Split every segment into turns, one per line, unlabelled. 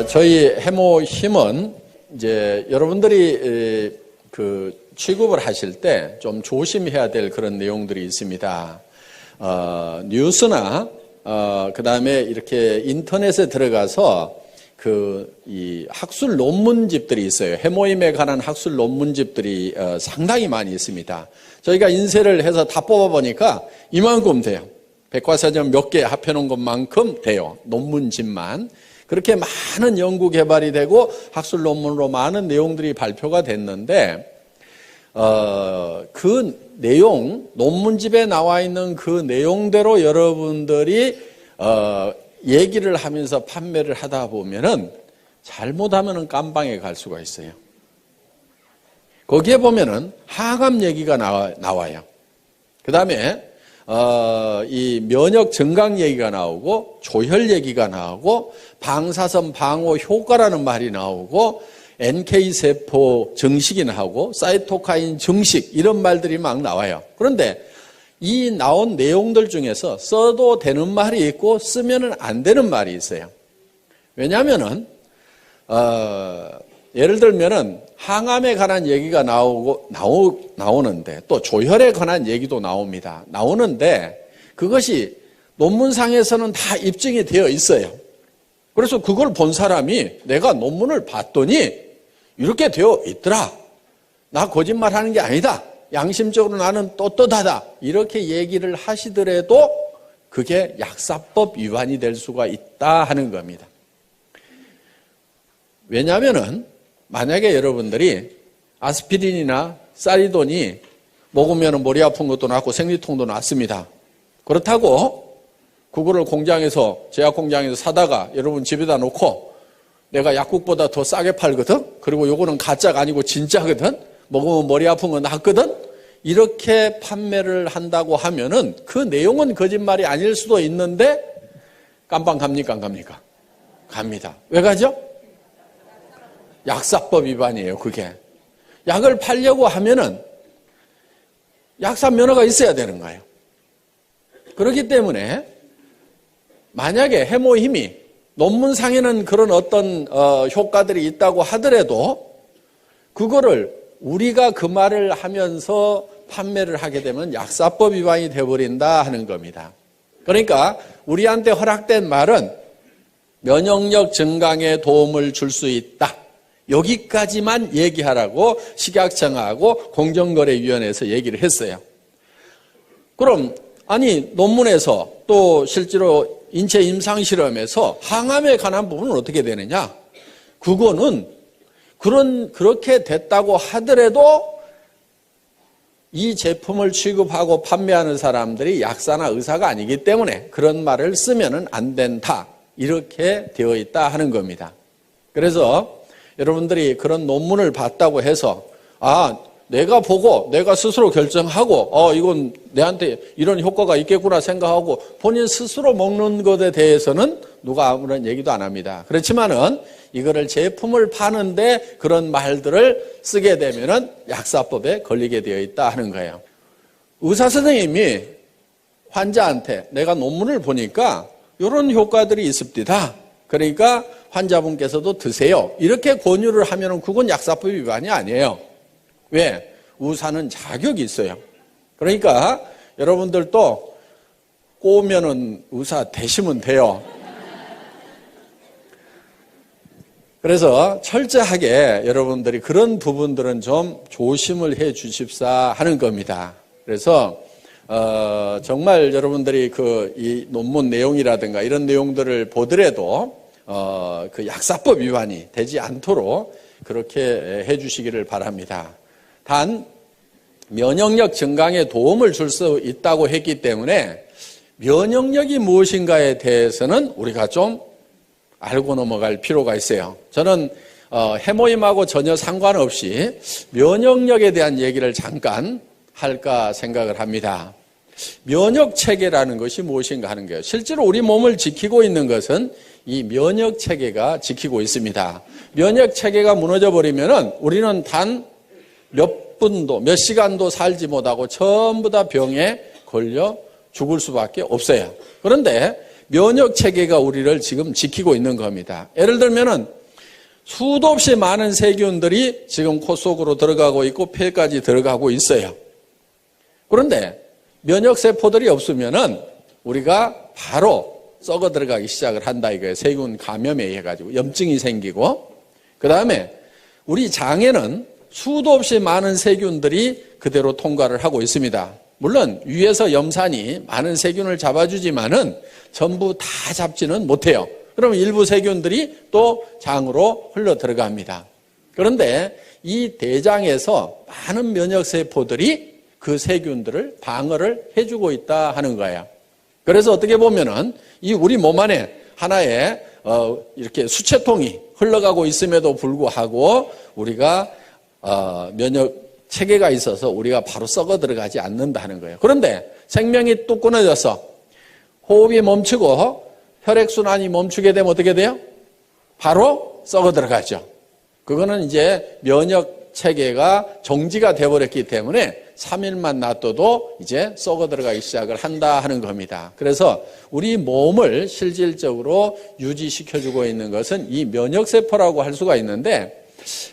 저희 해모 힘은 이제 여러분들이 그 취급을 하실 때 좀 조심해야 될 그런 내용들이 있습니다. 뉴스나 그 다음에 이렇게 인터넷에 들어가서 이 학술 논문집들이 있어요. 해모임에 관한 학술 논문집들이 상당히 많이 있습니다. 저희가 인쇄를 해서 다 뽑아보니까 이만큼 돼요. 백과사전 몇 개 합해놓은 것만큼 돼요. 논문집만. 그렇게 많은 연구 개발이 되고 학술 논문으로 많은 내용들이 발표가 됐는데 그 내용, 논문집에 나와 있는 그 내용대로 여러분들이 얘기를 하면서 판매를 하다 보면은 잘못하면은 깜방에 갈 수가 있어요. 거기에 보면은 항암 얘기가 나와요. 그 다음에 이 면역 증강 얘기가 나오고 조혈 얘기가 나오고 방사선 방어 효과라는 말이 나오고 NK세포 증식이 나오고 사이토카인 증식 이런 말들이 막 나와요. 그런데 이 나온 내용들 중에서 써도 되는 말이 있고 쓰면은 안 되는 말이 있어요. 왜냐하면은 예를 들면은 항암에 관한 얘기가 나오는데 또 조혈에 관한 얘기도 나오는데 그것이 논문상에서는 다 입증이 되어 있어요. 그래서 그걸 본 사람이 내가 논문을 봤더니 이렇게 되어 있더라. 나 거짓말하는 게 아니다. 양심적으로 나는 떳떳하다. 이렇게 얘기를 하시더라도 그게 약사법 위반이 될 수가 있다 하는 겁니다. 왜냐하면은 만약에 여러분들이 아스피린이나 사리돈이 먹으면 머리 아픈 것도 낫고 생리통도 낫습니다. 그렇다고 그거를 공장에서 제약 공장에서 사다가 여러분 집에다 놓고 내가 약국보다 더 싸게 팔거든. 그리고 요거는 가짜가 아니고 진짜거든. 먹으면 머리 아픈 거 낫거든. 이렇게 판매를 한다고 하면은 그 내용은 거짓말이 아닐 수도 있는데 깜빵 갑니까? 안 갑니까? 갑니다. 왜 가죠? 약사법 위반이에요, 그게. 약을 팔려고 하면은 약사 면허가 있어야 되는 거예요. 그렇기 때문에 만약에 해모 힘이 논문상에는 그런 어떤 효과들이 있다고 하더라도 그거를 우리가 그 말을 하면서 판매를 하게 되면 약사법 위반이 되어버린다 하는 겁니다. 그러니까 우리한테 허락된 말은 면역력 증강에 도움을 줄 수 있다. 여기까지만 얘기하라고 식약청하고 공정거래위원회에서 얘기를 했어요. 그럼 아니 논문에서 또 실제로 인체 임상실험에서 항암에 관한 부분은 어떻게 되느냐? 그거는 그렇게 됐다고 하더라도 이 제품을 취급하고 판매하는 사람들이 약사나 의사가 아니기 때문에 그런 말을 쓰면은 안 된다. 이렇게 되어 있다 하는 겁니다. 그래서 여러분들이 그런 논문을 봤다고 해서 내가 보고 내가 스스로 결정하고 이건 내한테 이런 효과가 있겠구나 생각하고 본인 스스로 먹는 것에 대해서는 누가 아무런 얘기도 안 합니다. 그렇지만은 이거를 제품을 파는데 그런 말들을 쓰게 되면은 약사법에 걸리게 되어 있다 하는 거예요. 의사 선생님이 환자한테 내가 논문을 보니까 이런 효과들이 있습니다. 그러니까 환자분께서도 드세요. 이렇게 권유를 하면은 그건 약사법 위반이 아니에요. 왜? 의사는 자격이 있어요. 그러니까 여러분들도 꼬우면은 의사 되시면 돼요. 그래서 철저하게 여러분들이 그런 부분들은 좀 조심을 해 주십사 하는 겁니다. 그래서 정말 여러분들이 이 논문 내용이라든가 이런 내용들을 보더라도 그 약사법 위반이 되지 않도록 그렇게 해 주시기를 바랍니다. 단 면역력 증강에 도움을 줄 수 있다고 했기 때문에 면역력이 무엇인가에 대해서는 우리가 좀 알고 넘어갈 필요가 있어요. 저는 해모임하고 전혀 상관없이 면역력에 대한 얘기를 잠깐 할까 생각을 합니다. 면역체계라는 것이 무엇인가 하는 거예요. 실제로 우리 몸을 지키고 있는 것은 이 면역체계가 지키고 있습니다. 면역체계가 무너져버리면은 우리는 단 몇 분도, 몇 시간도 살지 못하고 전부 다 병에 걸려 죽을 수밖에 없어요. 그런데 면역 체계가 우리를 지금 지키고 있는 겁니다. 예를 들면은 수도 없이 많은 세균들이 지금 코 속으로 들어가고 있고 폐까지 들어가고 있어요. 그런데 면역 세포들이 없으면은 우리가 바로 썩어 들어가기 시작을 한다 이거예요. 세균 감염에 의해 가지고 염증이 생기고, 그 다음에 우리 장에는 수도 없이 많은 세균들이 그대로 통과를 하고 있습니다. 물론 위에서 염산이 많은 세균을 잡아주지만은 전부 다 잡지는 못해요. 그러면 일부 세균들이 또 장으로 흘러 들어갑니다. 그런데 이 대장에서 많은 면역세포들이 그 세균들을 방어를 해주고 있다 하는 거예요. 그래서 어떻게 보면은 이 우리 몸 안에 하나의 이렇게 수채통이 흘러가고 있음에도 불구하고 우리가 면역 체계가 있어서 우리가 바로 썩어 들어가지 않는다는 거예요. 그런데 생명이 뚝 끊어져서 호흡이 멈추고 혈액순환이 멈추게 되면 어떻게 돼요? 바로 썩어 들어가죠. 그거는 이제 면역 체계가 정지가 되어버렸기 때문에 3일만 놔둬도 이제 썩어 들어가기 시작을 한다 하는 겁니다. 그래서 우리 몸을 실질적으로 유지시켜주고 있는 것은 이 면역세포라고 할 수가 있는데,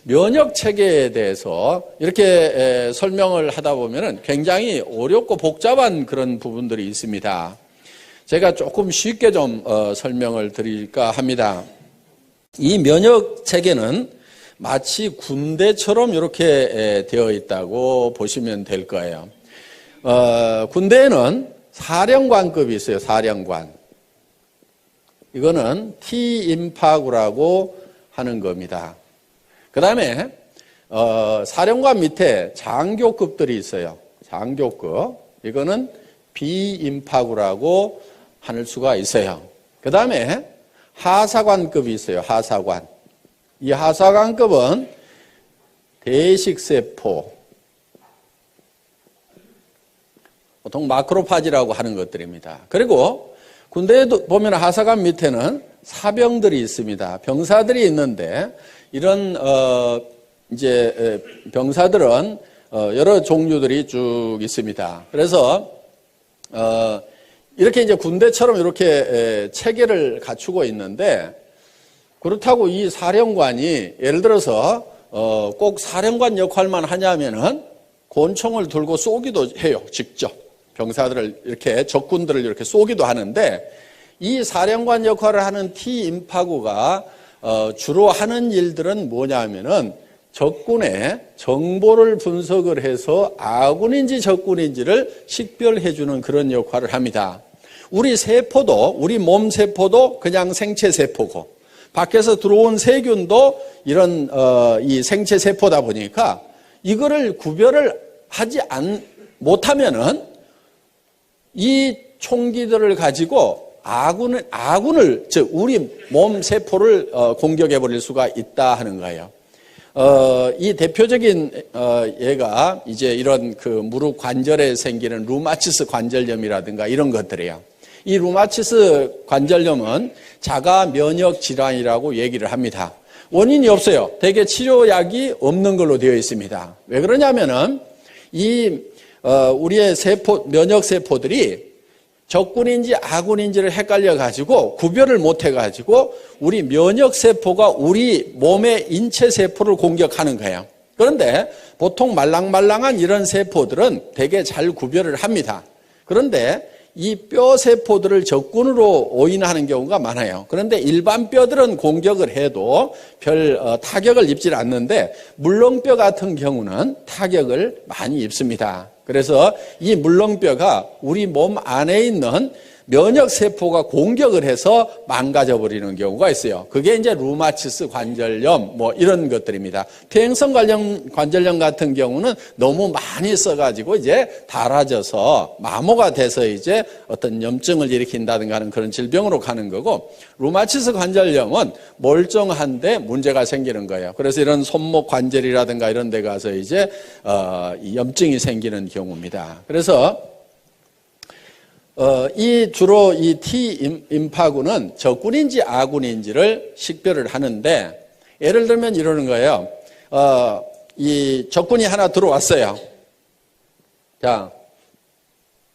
면역 체계에 대해서 이렇게 설명을 하다 보면은 굉장히 어렵고 복잡한 그런 부분들이 있습니다. 제가 조금 쉽게 좀 설명을 드릴까 합니다. 이 면역 체계는 마치 군대처럼 이렇게 되어 있다고 보시면 될 거예요. 군대에는 사령관급이 있어요. 사령관. 이거는 T임파구라고 하는 겁니다. 그 다음에 사령관 밑에 장교급들이 있어요. 장교급. 이거는 B임파구라고 할 수가 있어요. 그 다음에 하사관급이 있어요. 하사관. 이 하사관급은 대식세포, 보통 마크로파지라고 하는 것들입니다. 그리고 군대에도 보면 하사관 밑에는 사병들이 있습니다. 병사들이 있는데 이런 이제 병사들은 여러 종류들이 쭉 있습니다. 그래서 이렇게 이제 군대처럼 이렇게 체계를 갖추고 있는데, 그렇다고 이 사령관이 예를 들어서 꼭 사령관 역할만 하냐면은 권총을 들고 쏘기도 해요. 직접 병사들을 이렇게 적군들을 이렇게 쏘기도 하는데, 이 사령관 역할을 하는 T임파구가 주로 하는 일들은 뭐냐면은 적군의 정보를 분석을 해서 아군인지 적군인지를 식별해 주는 그런 역할을 합니다. 우리 세포도, 우리 몸 세포도 그냥 생체 세포고, 밖에서 들어온 세균도 이런 이 생체 세포다 보니까 이거를 구별을 하지 못하면은 이 총기들을 가지고 아군을 즉 우리 몸 세포를 공격해 버릴 수가 있다 하는 거예요. 이 대표적인 예가 이제 이런 그 무릎 관절에 생기는 루마티스 관절염이라든가 이런 것들이에요. 이 루마티스 관절염은 자가 면역 질환이라고 얘기를 합니다. 원인이 없어요. 대개 치료약이 없는 걸로 되어 있습니다. 왜 그러냐면은 이 우리의 세포, 면역 세포들이 적군인지 아군인지를 헷갈려 가지고 구별을 못 해 가지고 우리 면역 세포가 우리 몸의 인체 세포를 공격하는 거예요. 그런데 보통 말랑말랑한 이런 세포들은 되게 잘 구별을 합니다. 그런데 이 뼈 세포들을 적군으로 오인하는 경우가 많아요. 그런데 일반 뼈들은 공격을 해도 별 타격을 입질 않는데 물렁뼈 같은 경우는 타격을 많이 입습니다. 그래서 이 물렁뼈가 우리 몸 안에 있는 면역세포가 공격을 해서 망가져버리는 경우가 있어요. 그게 이제 루마티스 관절염 뭐 이런 것들입니다. 퇴행성 관절염 같은 경우는 너무 많이 써가지고 이제 닳아져서 마모가 돼서 이제 어떤 염증을 일으킨다든가 하는 그런 질병으로 가는 거고, 루마티스 관절염은 멀쩡한데 문제가 생기는 거예요. 그래서 이런 손목 관절이라든가 이런 데 가서 이제 염증이 생기는 경우입니다. 그래서 주로 이 T임파구는 적군인지 아군인지를 식별을 하는데, 예를 들면 이러는 거예요. 이 적군이 하나 들어왔어요. 자,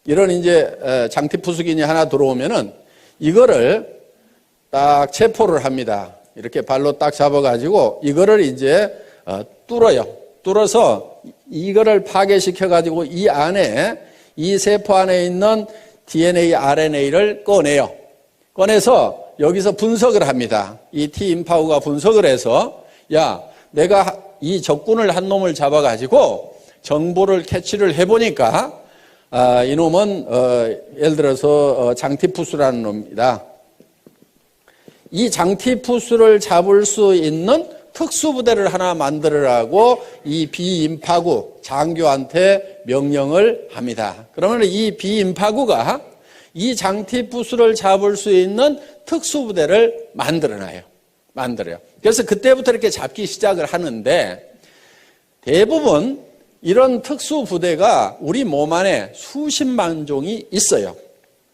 이런 이제 장티푸스균이 하나 들어오면은 이거를 딱 체포를 합니다. 이렇게 발로 딱 잡아가지고 이거를 이제 뚫어요. 뚫어서 이거를 파괴시켜가지고 이 안에, 이 세포 안에 있는 DNA, RNA를 꺼내요. 꺼내서 여기서 분석을 합니다. 이 T임파구가 분석을 해서, 야, 내가 이 적군을 한 놈을 잡아가지고 정보를 캐치를 해보니까, 이놈은, 예를 들어서, 장티푸스라는 놈입니다. 이 장티푸스를 잡을 수 있는 특수부대를 하나 만들으라고 이 비임파구 장교한테 명령을 합니다. 그러면 이 비임파구가 이 장티푸스를 잡을 수 있는 특수부대를 만들어요. 그래서 그때부터 이렇게 잡기 시작을 하는데, 대부분 이런 특수부대가 우리 몸 안에 수십만 종이 있어요.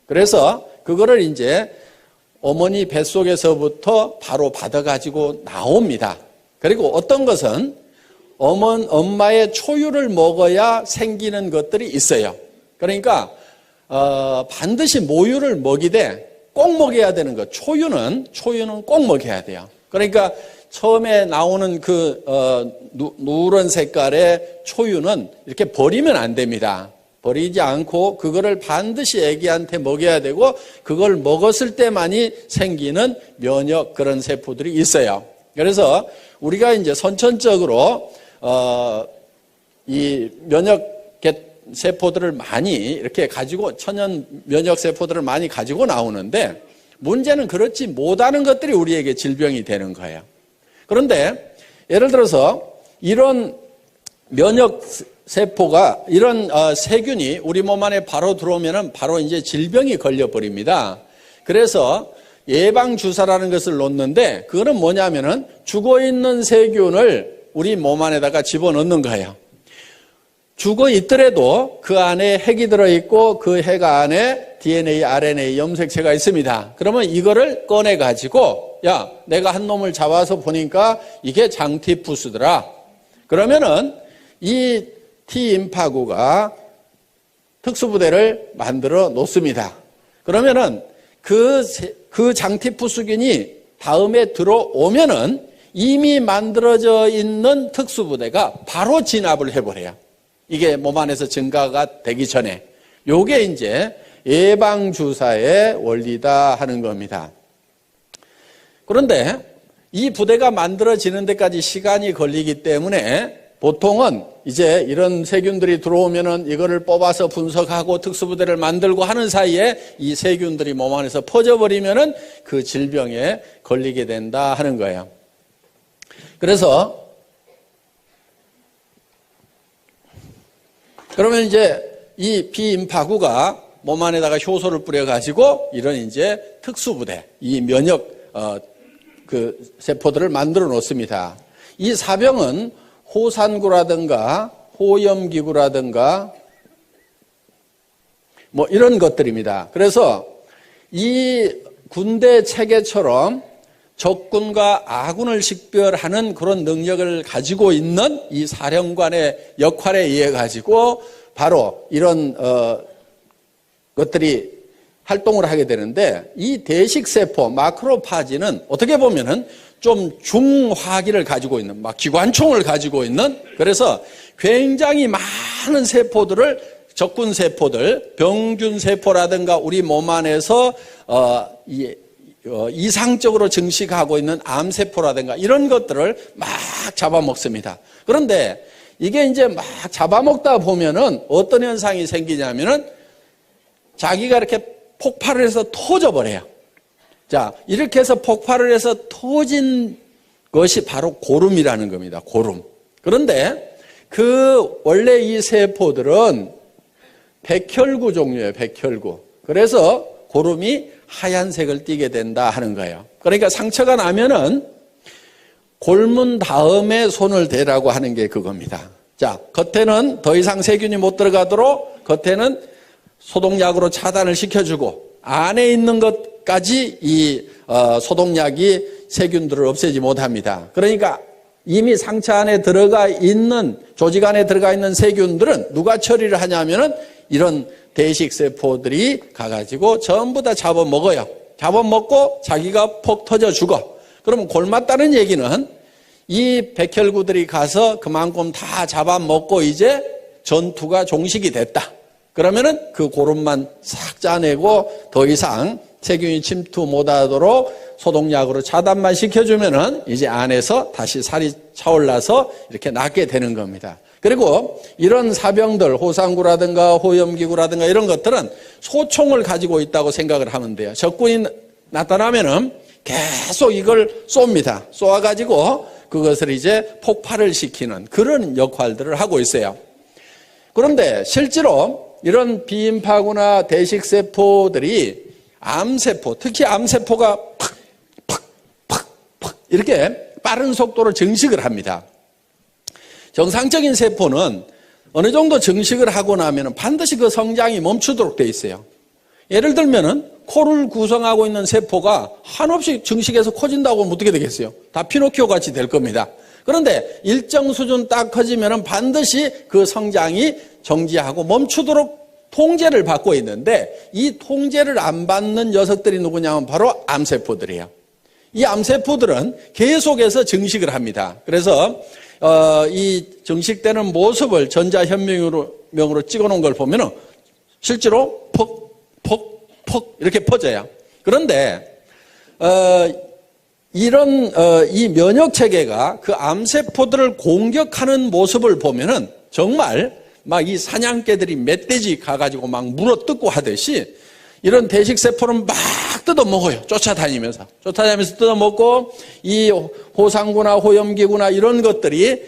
그래서 그거를 이제 어머니 뱃속에서부터 바로 받아가지고 나옵니다. 그리고 어떤 것은 엄마의 초유를 먹어야 생기는 것들이 있어요. 그러니까 반드시 모유를 먹이되 꼭 먹여야 되는 것. 초유는 꼭 먹여야 돼요. 그러니까 처음에 나오는 그 누런 색깔의 초유는 이렇게 버리면 안 됩니다. 버리지 않고 그거를 반드시 아기한테 먹여야 되고, 그걸 먹었을 때만이 생기는 면역 그런 세포들이 있어요. 그래서 우리가 이제 선천적으로 이 면역 세포들을 많이 이렇게 가지고, 천연 면역 세포들을 많이 가지고 나오는데, 문제는 그렇지 못하는 것들이 우리에게 질병이 되는 거예요. 그런데 예를 들어서 이런 면역 세포가, 이런 세균이 우리 몸 안에 바로 들어오면은 바로 이제 질병이 걸려버립니다. 그래서 예방주사라는 것을 놓는데, 그거는 뭐냐면은 죽어있는 세균을 우리 몸 안에다가 집어넣는 거예요. 죽어 있더라도 그 안에 핵이 들어있고 그 핵 안에 DNA, RNA 염색체가 있습니다. 그러면 이거를 꺼내가지고, 야, 내가 한 놈을 잡아서 보니까 이게 장티푸스더라. 그러면은 이 T임파구가 특수부대를 만들어 놓습니다. 그러면은 그 장티푸스균이 다음에 들어오면은 이미 만들어져 있는 특수부대가 바로 진압을 해버려요. 이게 몸 안에서 증가가 되기 전에. 요게 이제 예방주사의 원리다 하는 겁니다. 그런데 이 부대가 만들어지는 데까지 시간이 걸리기 때문에 보통은 이제 이런 세균들이 들어오면은 이거를 뽑아서 분석하고 특수부대를 만들고 하는 사이에 이 세균들이 몸 안에서 퍼져버리면은 그 질병에 걸리게 된다 하는 거예요. 그래서 그러면 이제 이 비임파구가 몸 안에다가 효소를 뿌려가지고 이런 이제 특수부대, 이 면역 그 세포들을 만들어 놓습니다. 이 사병은 호산구라든가 호염기구라든가 뭐 이런 것들입니다. 그래서 이 군대 체계처럼 적군과 아군을 식별하는 그런 능력을 가지고 있는 이 사령관의 역할에 의해 가지고 바로 이런 것들이 활동을 하게 되는데, 이 대식세포 마크로파지는 어떻게 보면은 좀 중화기를 가지고 있는, 막 기관총을 가지고 있는, 그래서 굉장히 많은 세포들을, 적군 세포들, 병균 세포라든가 우리 몸 안에서 이상적으로 증식하고 있는 암세포라든가 이런 것들을 막 잡아먹습니다. 그런데 이게 이제 막 잡아먹다 보면은 어떤 현상이 생기냐면은 자기가 이렇게 폭발을 해서 터져버려요. 자, 이렇게 해서 폭발을 해서 터진 것이 바로 고름이라는 겁니다. 고름. 그런데 원래 이 세포들은 백혈구 종류예요. 백혈구. 그래서 고름이 하얀색을 띠게 된다 하는 거예요. 그러니까 상처가 나면은 골문 다음에 손을 대라고 하는 게 그겁니다. 자, 겉에는 더 이상 세균이 못 들어가도록 겉에는 소독약으로 차단을 시켜주고, 안에 있는 것까지 이 소독약이 세균들을 없애지 못합니다. 그러니까 이미 상처 안에 들어가 있는, 조직 안에 들어가 있는 세균들은 누가 처리를 하냐면은 이런 대식세포들이 가가지고 전부 다 잡아먹어요. 잡아먹고 자기가 폭 터져 죽어. 그러면 골맞다는 얘기는 이 백혈구들이 가서 그만큼 다 잡아먹고 이제 전투가 종식이 됐다. 그러면은 그 고름만 싹 짜내고 더 이상 세균이 침투 못하도록 소독약으로 차단만 시켜주면은 이제 안에서 다시 살이 차올라서 이렇게 낫게 되는 겁니다. 그리고 이런 사병들, 호상구라든가 호염기구라든가 이런 것들은 소총을 가지고 있다고 생각을 하면 돼요. 적군이 나타나면은 계속 이걸 쏩니다. 쏘아가지고 그것을 이제 폭발을 시키는 그런 역할들을 하고 있어요. 그런데 실제로 이런 비인파구나 대식세포들이 암세포, 특히 암세포가 팍 이렇게 빠른 속도로 증식을 합니다. 정상적인 세포는 어느 정도 증식을 하고 나면 반드시 그 성장이 멈추도록 돼 있어요. 예를 들면은 코를 구성하고 있는 세포가 한없이 증식해서 커진다고 하면 어떻게 되겠어요? 다 피노키오 같이 될 겁니다. 그런데 일정 수준 딱 커지면은 반드시 그 성장이 정지하고 멈추도록 통제를 받고 있는데 이 통제를 안 받는 녀석들이 누구냐면 바로 암세포들이에요. 이 암세포들은 계속해서 증식을 합니다. 그래서 이 증식되는 모습을 전자현미경으로 찍어놓은 걸 보면은 실제로 퍽 이렇게 퍼져요. 그런데 이런 이 면역 체계가 그 암세포들을 공격하는 모습을 보면은 정말 막 이 사냥개들이 멧돼지 가가지고 막 물어뜯고 하듯이 이런 대식세포는 막 뜯어먹어요. 쫓아다니면서 뜯어먹고 이 호상구나 호염기구나 이런 것들이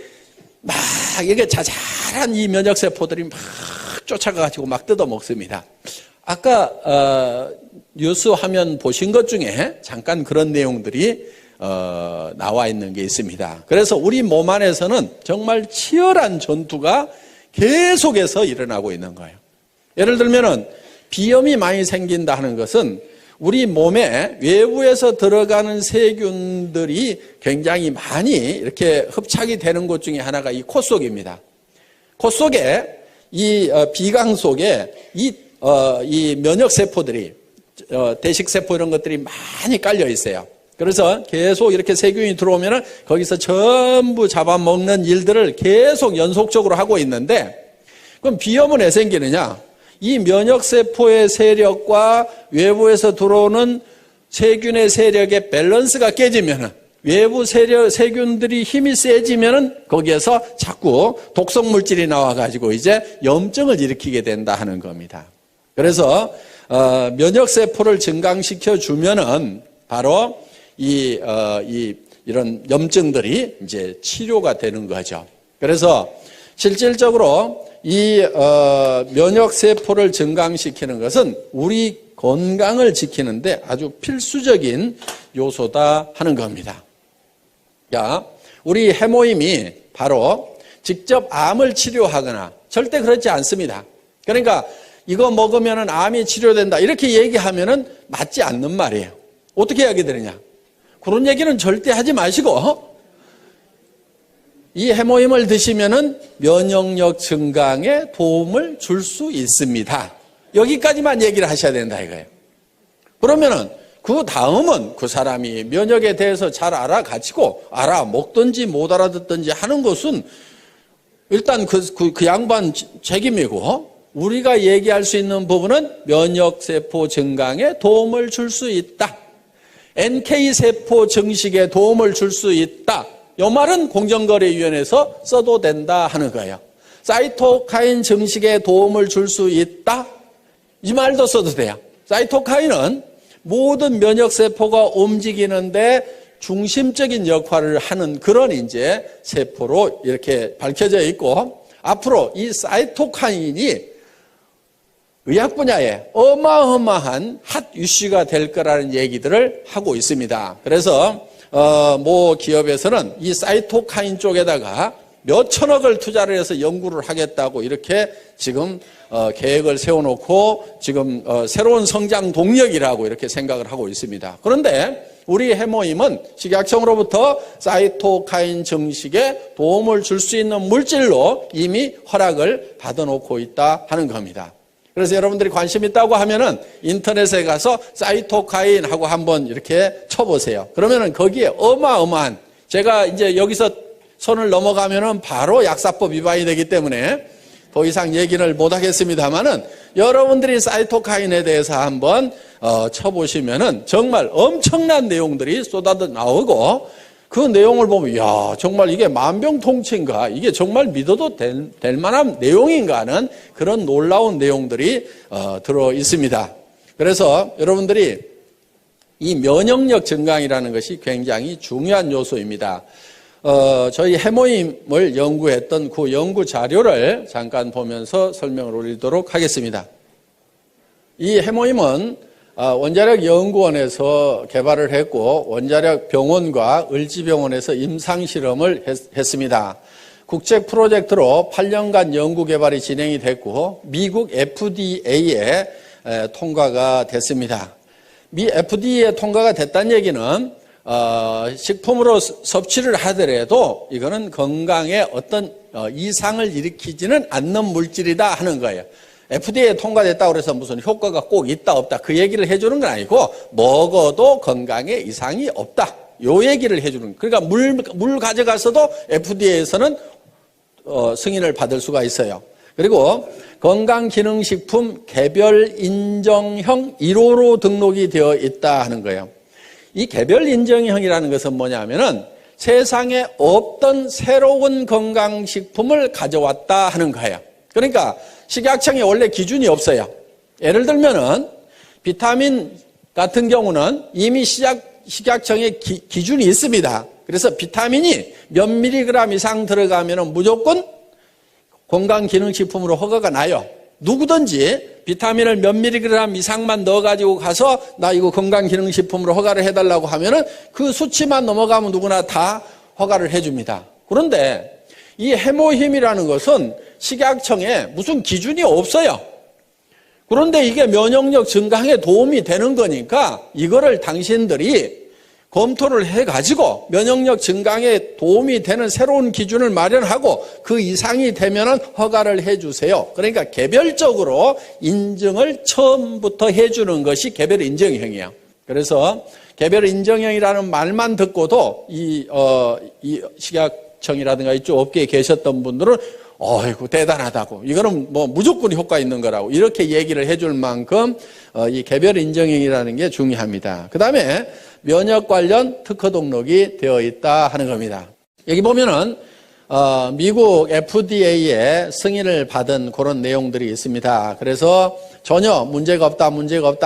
막 이게 자잘한 이 면역세포들이 막 쫓아가가지고 막 뜯어먹습니다. 아까 뉴스 화면 보신 것 중에 잠깐 그런 내용들이 나와 있는 게 있습니다. 그래서 우리 몸 안에서는 정말 치열한 전투가 계속해서 일어나고 있는 거예요. 예를 들면은 비염이 많이 생긴다 하는 것은 우리 몸에 외부에서 들어가는 세균들이 굉장히 많이 이렇게 흡착이 되는 곳 중에 하나가 이 코 속입니다. 코 속에 이 비강 속에 이 면역세포들이 대식세포 이런 것들이 많이 깔려 있어요. 그래서 계속 이렇게 세균이 들어오면은 거기서 전부 잡아먹는 일들을 계속 연속적으로 하고 있는데 그럼 비염은 왜 생기느냐? 이 면역세포의 세력과 외부에서 들어오는 세균의 세력의 밸런스가 깨지면은 외부 세균들이 힘이 세지면은 거기에서 자꾸 독성 물질이 나와가지고 이제 염증을 일으키게 된다 하는 겁니다. 그래서 면역세포를 증강시켜 주면은 바로 이런 염증들이 이제 치료가 되는 거죠. 그래서 실질적으로 이 면역세포를 증강시키는 것은 우리 건강을 지키는데 아주 필수적인 요소다 하는 겁니다. 야, 우리 해모임이 바로 직접 암을 치료하거나 절대 그렇지 않습니다. 그러니까 이거 먹으면 암이 치료된다 이렇게 얘기하면은 맞지 않는 말이에요. 어떻게 하게 되느냐? 그런 얘기는 절대 하지 마시고 이 해모임을 드시면은 면역력 증강에 도움을 줄 수 있습니다. 여기까지만 얘기를 하셔야 된다 이거예요. 그러면은 그 다음은 그 사람이 면역에 대해서 잘 알아가지고 알아먹든지 못 알아듣든지 하는 것은 일단 그 양반 책임이고 우리가 얘기할 수 있는 부분은 면역세포 증강에 도움을 줄 수 있다. NK세포 증식에 도움을 줄 수 있다. 이 말은 공정거래위원회에서 써도 된다 하는 거예요. 사이토카인 증식에 도움을 줄 수 있다. 이 말도 써도 돼요. 사이토카인은 모든 면역세포가 움직이는데 중심적인 역할을 하는 그런 이제 세포로 이렇게 밝혀져 있고 앞으로 이 사이토카인이 의학 분야에 어마어마한 핫 이슈가 될 거라는 얘기들을 하고 있습니다. 그래서 모 기업에서는 이 사이토카인 쪽에다가 몇 천억을 투자를 해서 연구를 하겠다고 이렇게 지금 계획을 세워놓고 지금 새로운 성장 동력이라고 이렇게 생각을 하고 있습니다. 그런데 우리 해모임은 식약청으로부터 사이토카인 증식에 도움을 줄 수 있는 물질로 이미 허락을 받아놓고 있다 하는 겁니다. 그래서 여러분들이 관심 있다고 하면은 인터넷에 가서 사이토카인하고 한번 이렇게 쳐보세요. 그러면은 거기에 어마어마한, 제가 이제 여기서 선을 넘어가면은 바로 약사법 위반이 되기 때문에 더 이상 얘기를 못 하겠습니다만은 여러분들이 사이토카인에 대해서 한번 쳐보시면은 정말 엄청난 내용들이 쏟아져 나오고, 그 내용을 보면 야, 정말 이게 만병통치인가, 이게 정말 믿어도 될 만한 내용인가 하는 그런 놀라운 내용들이 들어 있습니다. 그래서 여러분들이 이 면역력 증강이라는 것이 굉장히 중요한 요소입니다. 저희 해모임을 연구했던 그 연구 자료를 잠깐 보면서 설명을 올리도록 하겠습니다. 이 해모임은 원자력 연구원에서 개발을 했고 원자력 병원과 을지병원에서 임상실험을 했습니다. 국제 프로젝트로 8년간 연구 개발이 진행이 됐고 미국 FDA에 통과가 됐습니다. 미 FDA에 통과가 됐다는 얘기는 식품으로 섭취를 하더라도 이거는 건강에 어떤 이상을 일으키지는 않는 물질이다 하는 거예요. FDA에 통과됐다고 해서 무슨 효과가 꼭 있다 없다 그 얘기를 해주는 건 아니고, 먹어도 건강에 이상이 없다 요 얘기를 해주는 거예요. 그러니까 물 가져가서도 FDA에서는 승인을 받을 수가 있어요. 그리고 건강기능식품 개별 인정형 1호로 등록이 되어 있다 하는 거예요. 이 개별 인정형이라는 것은 뭐냐면은 세상에 없던 새로운 건강식품을 가져왔다 하는 거예요. 그러니까 식약청에 원래 기준이 없어요. 예를 들면은 비타민 같은 경우는 이미 식약청에 기준이 있습니다. 그래서 비타민이 몇 밀리그램 이상 들어가면은 무조건 건강기능식품으로 허가가 나요. 누구든지 비타민을 몇 밀리그램 이상만 넣어가지고 가서 나 이거 건강기능식품으로 허가를 해달라고 하면은 그 수치만 넘어가면 누구나 다 허가를 해줍니다. 그런데 이 해모힘이라는 것은 식약청에 무슨 기준이 없어요. 그런데 이게 면역력 증강에 도움이 되는 거니까 이거를 당신들이 검토를 해가지고 면역력 증강에 도움이 되는 새로운 기준을 마련하고 그 이상이 되면은 허가를 해주세요. 그러니까 개별적으로 인증을 처음부터 해주는 것이 개별 인정형이에요. 그래서 개별 인정형이라는 말만 듣고도 이 식약청이라든가 이쪽 업계에 계셨던 분들은 어이구 대단하다고, 이거는 뭐 무조건 효과 있는 거라고 이렇게 얘기를 해줄 만큼 이 개별 인정형이라는 게 중요합니다. 그 다음에 면역 관련 특허 등록이 되어 있다 하는 겁니다. 여기 보면은 미국 FDA에 승인을 받은 그런 내용들이 있습니다. 그래서 전혀 문제가 없다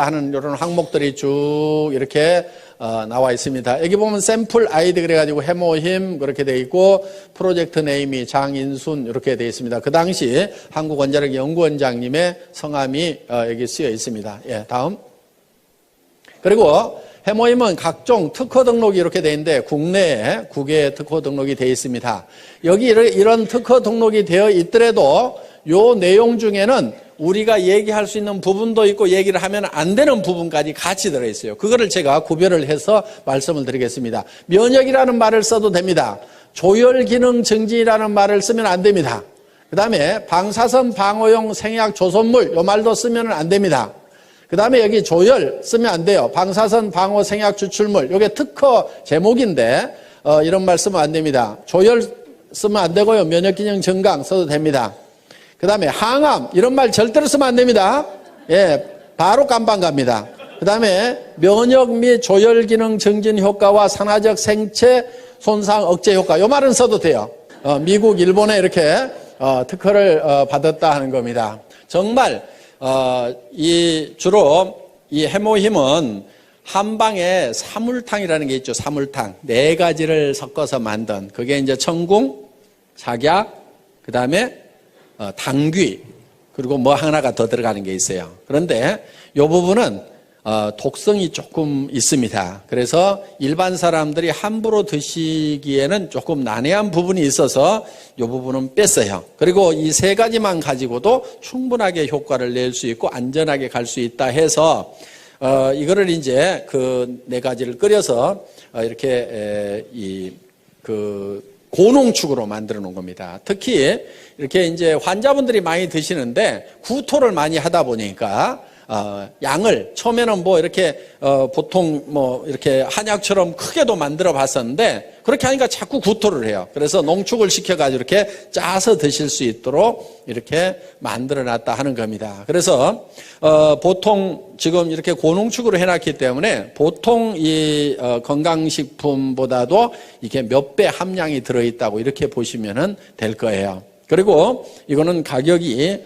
하는 이런 항목들이 쭉 이렇게 나와 있습니다. 여기 보면 샘플 아이디 그래가지고 해모힘 그렇게 돼 있고 프로젝트 네임이 장인순 이렇게 돼 있습니다. 그 당시 한국원자력연구원장님의 성함이 여기 쓰여 있습니다. 예, 다음. 그리고 해모힘은 각종 특허 등록이 이렇게 돼 있는데 국내에 9개 특허 등록이 되어 있습니다. 여기 이런 특허 등록이 되어 있더라도 요 내용 중에는 우리가 얘기할 수 있는 부분도 있고 얘기를 하면 안 되는 부분까지 같이 들어있어요. 그거를 제가 구별을 해서 말씀을 드리겠습니다. 면역이라는 말을 써도 됩니다. 조혈기능 증진이라는 말을 쓰면 안 됩니다. 그 다음에 방사선 방어용 생약 조선물 요 말도 쓰면 안 됩니다. 그 다음에 여기 조혈 쓰면 안 돼요. 방사선 방어 생약 추출물 요게 특허 제목인데 이런 말 쓰면 안 됩니다. 조혈 쓰면 안 되고요. 면역기능 증강 써도 됩니다. 그 다음에 항암 이런 말 절대로 쓰면 안 됩니다. 예, 바로 깜빵 갑니다. 그 다음에 면역 및 조혈기능 증진 효과와 산화적 생체 손상 억제 효과 요 말은 써도 돼요. 미국, 일본에 이렇게 특허를 받았다 하는 겁니다. 정말 주로 이 해모힘은 한방에 사물탕이라는 게 있죠. 사물탕 4가지를 섞어서 만든 그게 이제 청궁, 작약, 그 다음에 당귀 그리고 뭐 하나가 더 들어가는 게 있어요. 그런데 이 부분은 독성이 조금 있습니다. 그래서 일반 사람들이 함부로 드시기에는 조금 난해한 부분이 있어서 이 부분은 뺐어요. 그리고 이 3가지만 가지고도 충분하게 효과를 낼 수 있고 안전하게 갈 수 있다 해서 이거를 이제 그 4가지를 끓여서 이렇게 고농축으로 만들어 놓은 겁니다. 특히 이렇게 이제 환자분들이 많이 드시는데 구토를 많이 하다 보니까 양을 처음에는 뭐 이렇게 보통 뭐 이렇게 한약처럼 크게도 만들어 봤었는데 그렇게 하니까 자꾸 구토를 해요. 그래서 농축을 시켜가지고 이렇게 짜서 드실 수 있도록 이렇게 만들어 놨다 하는 겁니다. 그래서 보통 지금 이렇게 고농축으로 해놨기 때문에 보통 이 건강식품보다도 이게 몇 배 함량이 들어있다고 이렇게 보시면 될 거예요. 그리고 이거는 가격이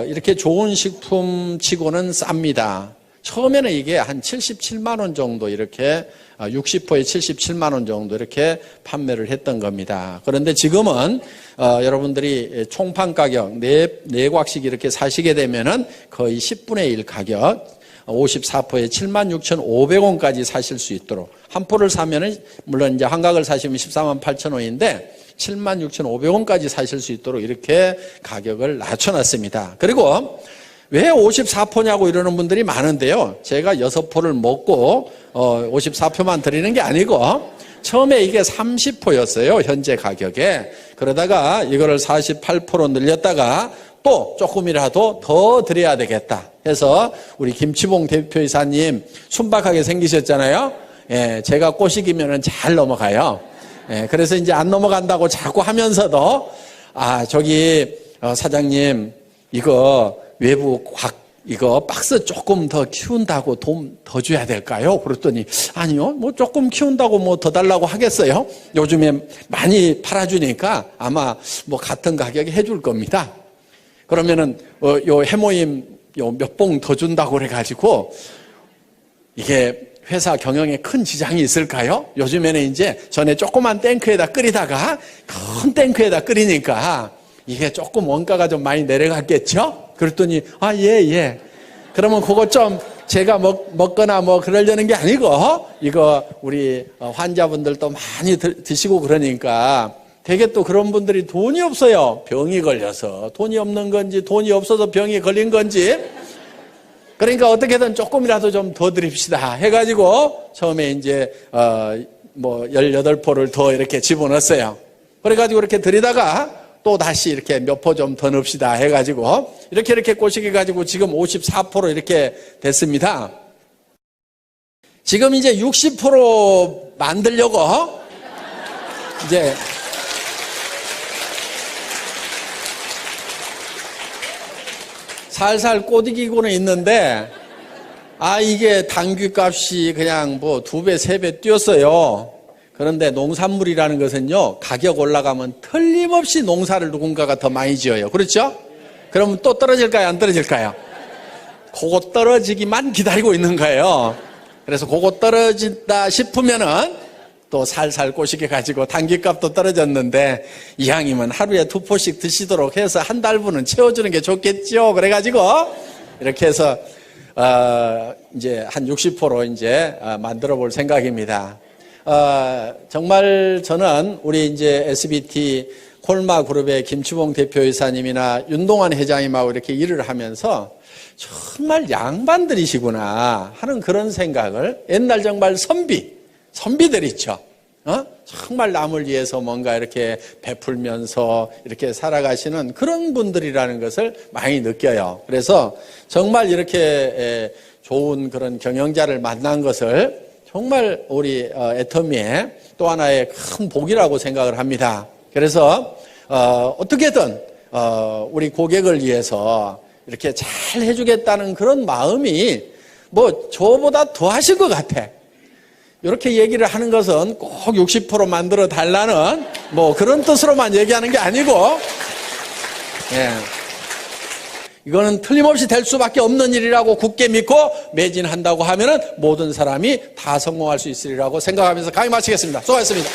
이렇게 좋은 식품 치고는 쌉니다. 처음에는 이게 한 77만 원 정도 이렇게 60호에 77만 원 정도 이렇게 판매를 했던 겁니다. 그런데 지금은 여러분들이 총판 가격 네 곽씩 이렇게 사시게 되면은 거의 10분의 1 가격 54포에 76,500원까지 사실 수 있도록 한 포를 사면은 물론 이제 한 각을 사시면 14만 8천 원인데 76,500원까지 사실 수 있도록 이렇게 가격을 낮춰놨습니다. 그리고 왜 54포냐고 이러는 분들이 많은데요. 제가 6포를 먹고 54포만 드리는 게 아니고 처음에 이게 30포였어요. 현재 가격에. 그러다가 이거를 48포로 늘렸다가 또 조금이라도 더 드려야 되겠다 해서 우리 김치봉 대표이사님 순박하게 생기셨잖아요. 예, 제가 꼬시기면은 잘 넘어가요. 예, 그래서 이제 안 넘어간다고 자꾸 하면서도 저기 사장님 이거 외부 이거 박스 조금 더 키운다고 돈 더 줘야 될까요? 그랬더니 아니요, 뭐 조금 키운다고 뭐 더 달라고 하겠어요? 요즘에 많이 팔아주니까 아마 뭐 같은 가격에 해줄 겁니다. 그러면은 요 해모임 요 몇 봉 더 준다고 그래가지고 이게 회사 경영에 큰 지장이 있을까요? 요즘에는 이제 전에 조그만 탱크에다 끓이다가 큰 탱크에다 끓이니까 이게 조금 원가가 좀 많이 내려갔겠죠? 그랬더니 예. 그러면 그거 좀 제가 먹거나 뭐 그러려는 게 아니고 이거 우리 환자분들도 많이 드시고 그러니까 되게 또 그런 분들이 돈이 없어요. 병이 걸려서 돈이 없는 건지 돈이 없어서 병이 걸린 건지 그러니까 어떻게든 조금이라도 좀 더 드립시다 해가지고 처음에 이제 뭐 18포를 더 이렇게 집어넣었어요. 그래가지고 이렇게 드리다가 또 다시 이렇게 몇 포 좀 더 넣읍시다 해가지고 이렇게 꼬시게 가지고 지금 54포로 이렇게 됐습니다. 지금 이제 60포로 만들려고 이제 살살 꼬드기고는 있는데 이게 당귀값이 그냥 뭐 2배, 3배 뛰었어요. 그런데 농산물이라는 것은요, 가격 올라가면 틀림없이 농사를 누군가가 더 많이 지어요. 그렇죠? 그러면 또 떨어질까요? 안 떨어질까요? 그거 떨어지기만 기다리고 있는 거예요. 그래서 그거 떨어진다 싶으면은 또 살살 꼬시게 가지고 당귀값도 떨어졌는데 이왕이면 하루에 2포씩 드시도록 해서 한 달분은 채워주는 게 좋겠죠. 그래가지고 이렇게 해서 이제 한 60포로 이제 만들어 볼 생각입니다. 정말 저는 우리 이제 SBT 콜마 그룹의 김치봉 대표이사님이나 윤동환 회장님하고 이렇게 일을 하면서 정말 양반들이시구나 하는 그런 생각을 옛날 정말 선비들 있죠. 정말 남을 위해서 뭔가 이렇게 베풀면서 이렇게 살아가시는 그런 분들이라는 것을 많이 느껴요. 그래서 정말 이렇게 좋은 그런 경영자를 만난 것을 정말 우리 애터미의 또 하나의 큰 복이라고 생각을 합니다. 그래서 어떻게든 우리 고객을 위해서 이렇게 잘 해주겠다는 그런 마음이 뭐 저보다 더 하실 것 같아. 이렇게 얘기를 하는 것은 꼭 60% 만들어 달라는 뭐 그런 뜻으로만 얘기하는 게 아니고, 예. 이거는 틀림없이 될 수밖에 없는 일이라고 굳게 믿고 매진한다고 하면은 모든 사람이 다 성공할 수 있으리라고 생각하면서 강의 마치겠습니다. 수고하셨습니다.